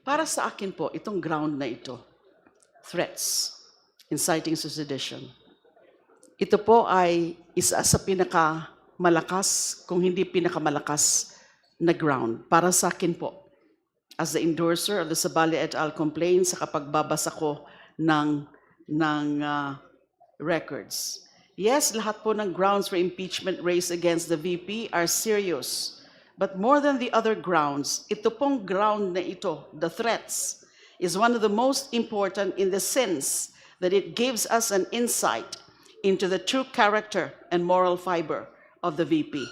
Para sa akin po, itong ground na ito, threats, inciting to sedition, ito po ay isa sa pinakamalakas, kung hindi pinakamalakas na ground. Para sa akin po, as the endorser of the Sabali et al. Complaint sa kapagbabasa ko ng records. Yes, lahat po ng grounds for impeachment raised against the VP are serious. But more than the other grounds, ito pong ground na ito, the threats, is one of the most important in the sense that it gives us an insight into the true character and moral fiber of the VP.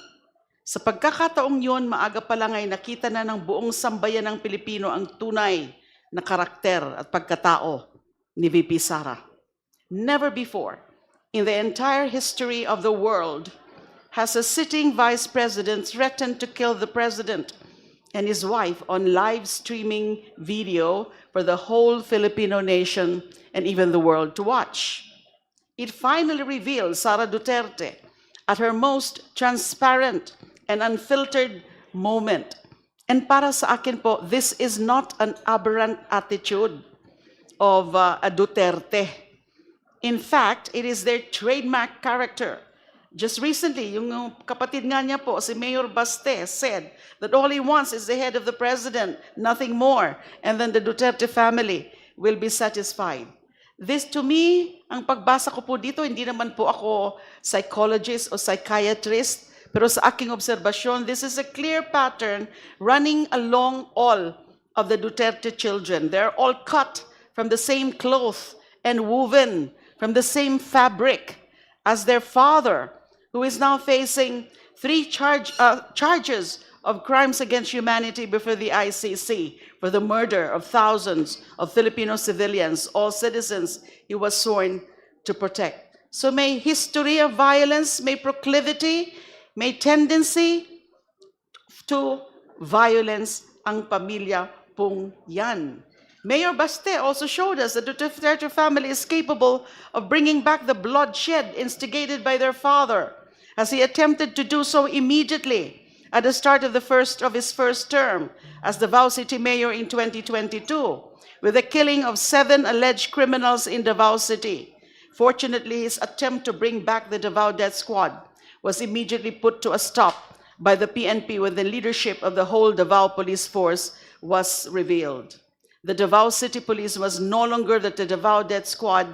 Sa pagkakataong yun, maaga pa lang ay nakita na ng buong sambayan ng Pilipino ang tunay na karakter at pagkatao ni VP Sara. Never before in the entire history of the world has a sitting vice president threatened to kill the president and his wife on live streaming video for the whole Filipino nation and even the world to watch. It finally revealed Sara Duterte at her most transparent and unfiltered moment. And para sa akin po, this is not an aberrant attitude of a Duterte. In fact, it is their trademark character. Just recently, yung kapatid nga niya po, si Mayor Baste, said that all he wants is the head of the president, nothing more, and then the Duterte family will be satisfied. This, to me, ang pagbasa ko po dito, hindi naman po ako psychologist o psychiatrist, pero sa aking obserbasyon, this is a clear pattern running along all of the Duterte children. They're all cut from the same cloth and woven from the same fabric as their father, who is now facing 3 charges of crimes against humanity before the ICC for the murder of thousands of Filipino civilians, all citizens he was sworn to protect. So may history of violence, may proclivity, may tendency to violence ang pamilya pong yan. Mayor Baste also showed us that the Duterte family is capable of bringing back the bloodshed instigated by their father, as he attempted to do so immediately at the start of his first term as Davao City Mayor in 2022, with the killing of 7 alleged criminals in Davao City. Fortunately, his attempt to bring back the Davao Death Squad was immediately put to a stop by the PNP when the leadership of the whole Davao Police Force was revealed. The Davao City Police was no longer the Davao Death Squad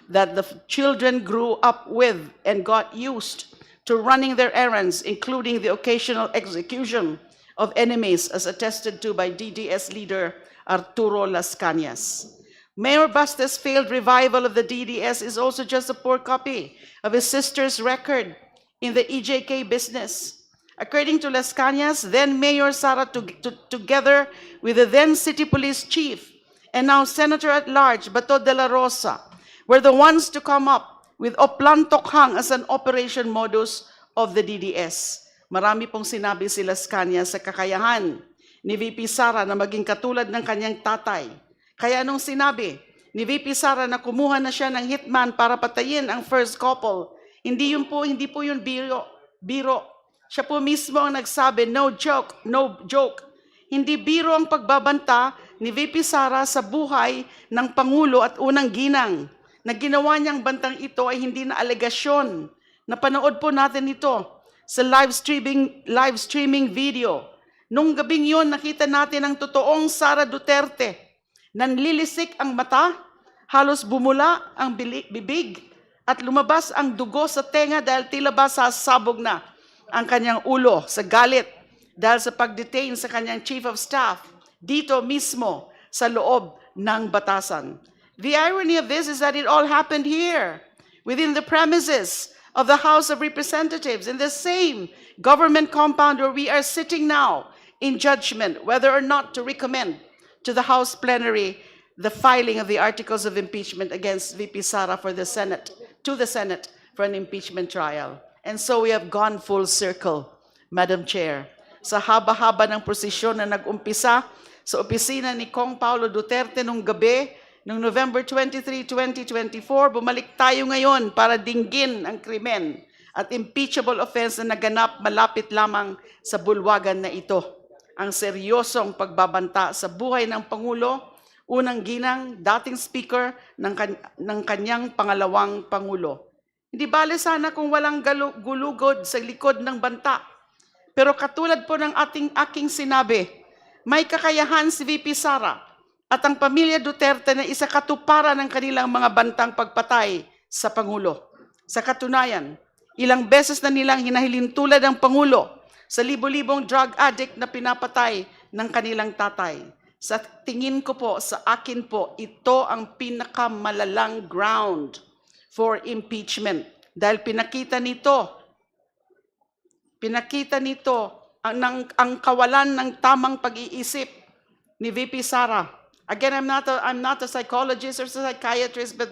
that the children grew up with and got used to running their errands, including the occasional execution of enemies, as attested to by DDS leader Arturo Las Cañas. Mayor Baste's failed revival of the DDS is also just a poor copy of his sister's record in the EJK business. According to Las Cañas, then Mayor Sara, together with the then City Police Chief and now Senator at Large, Bato de la Rosa, were the ones to come up with Oplan Tokhang as an operation modus of the DDS. Marami pong sinabi si Las Cañas sa kakayahan ni VP Sara na maging katulad ng kanyang tatay. Kaya nung sinabi ni VP Sara na kumuha na siya ng hitman para patayin ang first couple, hindi po yun biro. Siya po mismo ang nagsabi, no joke, no joke. Hindi biro ang pagbabanta ni VP Sara sa buhay ng Pangulo at unang ginang. Na ginawa niyang bantang ito ay hindi na alegasyon. Napanood po natin ito sa live streaming video. Nung gabing yun, nakita natin ang totoong Sara Duterte. Nanlilisik ang mata, halos bumula ang bibig, at lumabas ang dugo sa tenga dahil tila ba sasabog na ang kanyang ulo sa galit dahil sa pag-detain sa kanyang chief of staff dito mismo sa loob ng batasan. The irony of this is that it all happened here, within the premises of the House of Representatives, in the same government compound where we are sitting now in judgment whether or not to recommend to the House plenary the filing of the articles of impeachment against VP Sara to the Senate for an impeachment trial. And so we have gone full circle, Madam Chair. Sa haba-haba ng prosesyon na nag-umpisa sa opisina ni Kong Paulo Duterte nung gabi, noong November 23, 2024, bumalik tayo ngayon para dinggin ang krimen at impeachable offense na naganap malapit lamang sa bulwagan na ito. ang seryosong pagbabanta sa buhay ng Pangulo, unang ginang, dating speaker ng kanyang pangalawang Pangulo. Hindi bale sana kung walang gulugod sa likod ng banta. Pero katulad po ng aking sinabi, may kakayahan si VP Sara at ang pamilya Duterte na isa katuparan ng kanilang mga bantang pagpatay sa Pangulo. Sa katunayan, ilang beses na nilang hinahilintulad ang Pangulo sa libo-libong drug addict na pinapatay ng kanilang tatay. Sa tingin ko po, sa akin po, ito ang pinakamalalang ground for impeachment. Dahil pinakita nito ang kawalan ng tamang pag-iisip ni VP Sara. Again, I'm not a psychologist or psychiatrist, but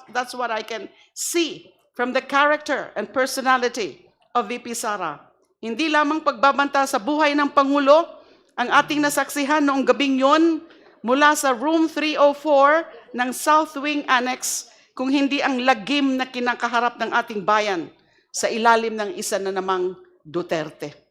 that's what I can see from the character and personality of VP Sara. Hindi lamang pagbabanta sa buhay ng Pangulo ang ating nasaksihan noong gabing yon mula sa Room 304 ng South Wing Annex, kung hindi ang lagim na kinakaharap ng ating bayan sa ilalim ng isa na namang Duterte.